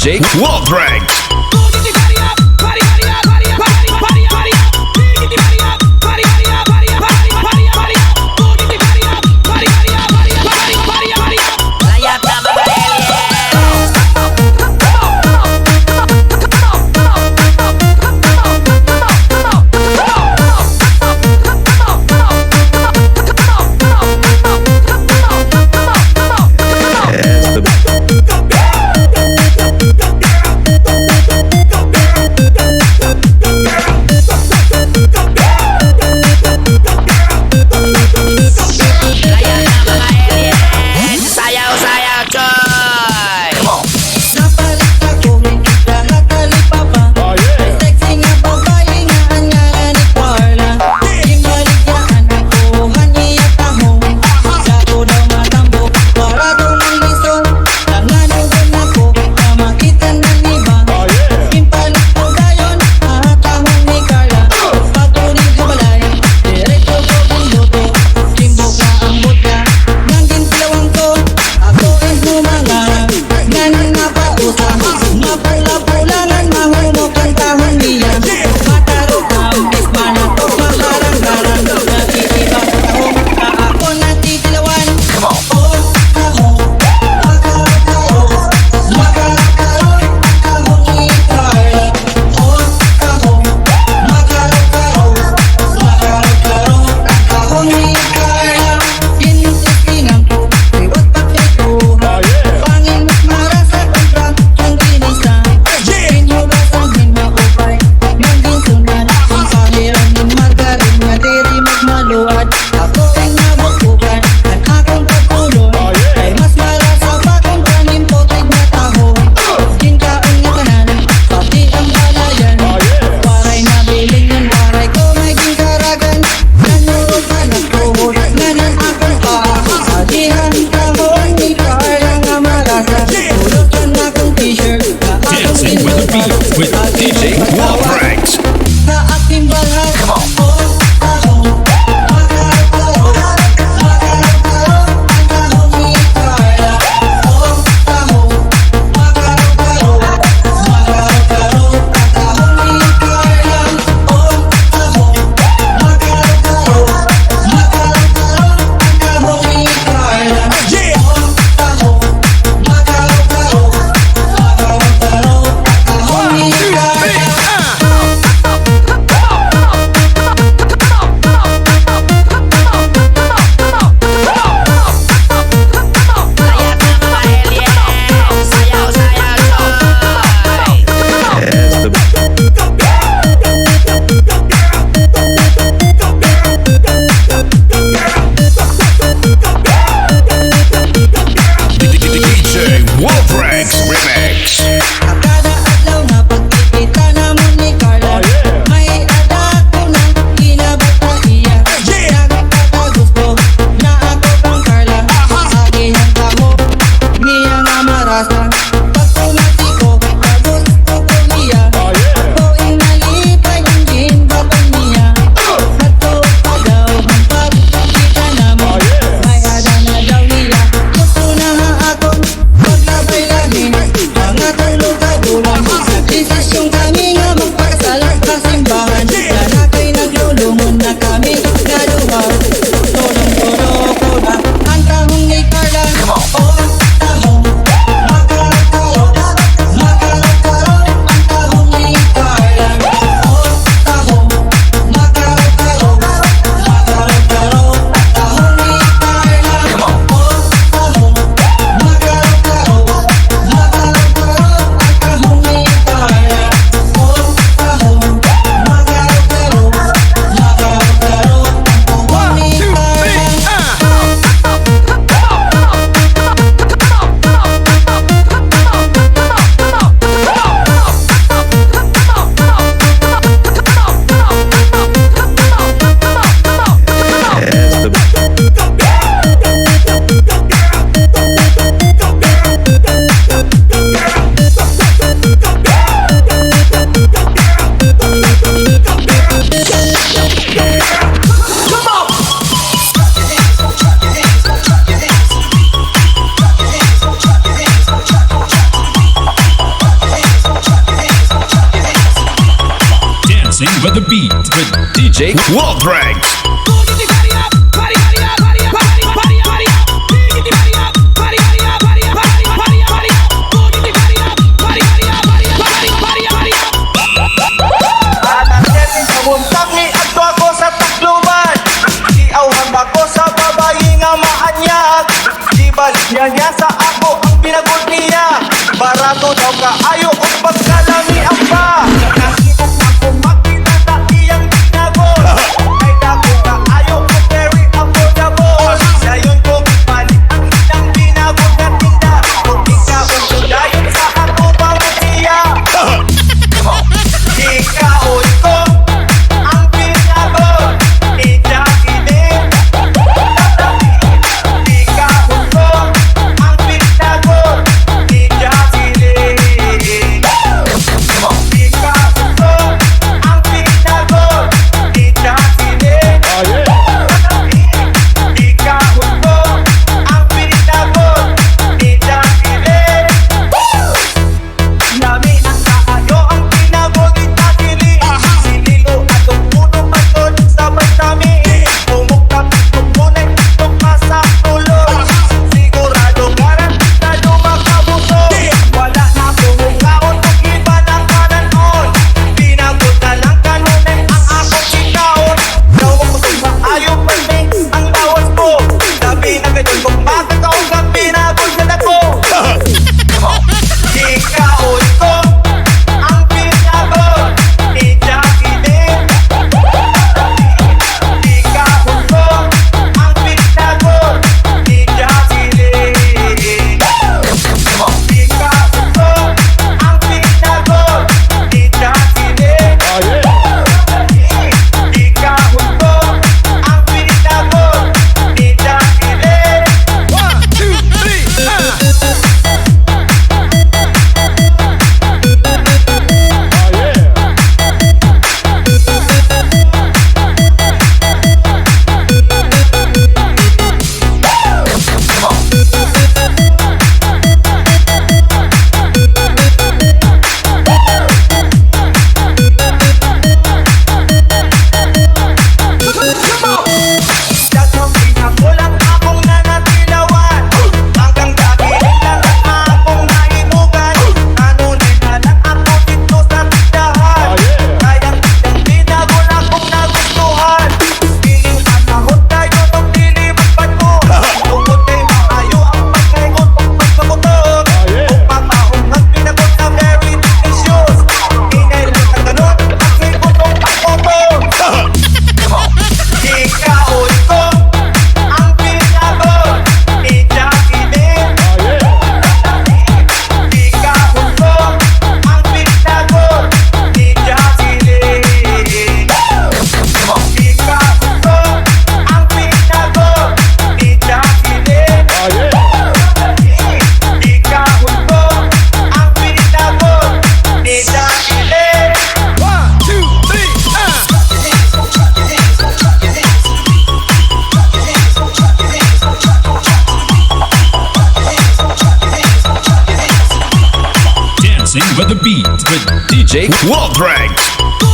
DJ Waldrag. With DJ Waldrag. Come on. Dancing with the beat with DJ Waldrags. Muntag ni adto ako sa Tacloban. Di awhan ba ko sa babayi nga maanyag. Di balik niya sa ako ang pinagod niya. Barato daw kaayo o pagkalami ang pa. Nasinok ako makita sa iyang pinagod. Ay dako kaayo o very affordable. Sa yun ko balik ang ilang pinagod na tinda. Kung ikaw ang sudayon sa ako pamatiya. Ikaon ko ang pinagod ni Jacqueline. Ikaon ko ang pinagod ni Jacqueline. Ikaon ko ang pinagod ni Jacqueline. Ikaon ko ang pinagod ni Jacqueline. Nami ang kaayo ang pinagod ni Jacqueline. Sinilo atong puno matod sa matami. Umukap itong tunay itong masa tulog. Sigurado garantado makabusog. Wala na bumukaon kung iba ng kananon. Pinagod na lang kanunin ang akong ikaon. Nawag ko sa ayaw paling ang lawas mo. Sabi na ganyan kung makakaon kang pinagod na ako. Ikaon ko ang pinagod ni Jacqueline. Ikaon ko ang pinagod ni Jacqueline. Ikaon ko ang pinagod ni Jacqueline. Ikaon ko ang pinagod ni Jacqueline. 1, 2, 3, Daghang pinakulang akong nanatilawan. Hanggang Jacqueline lang ang akong nainugan. Nanunay na lang ako dito sa tindahan. Kayang pinagod akong nagustuhan. Piling panahon tayo nung dilipat mo. Tungkol kay maayo ang pagkaingon kung pagkamotor. Kung pamaungang pinagod na very delicious. Ingay lang ang ganun, pagkaingon kung pagmotor. Ikaon ko ang pinagod ni Jacqueline. Ikaon ko ang pinagod ni Jacqueline. Ikaon ko ang pinagod ni Jacqueline. Ikaon ko ang pinagod ni Jacqueline. 1, 2, 3, Dancing with the beat with DJ Waldrags.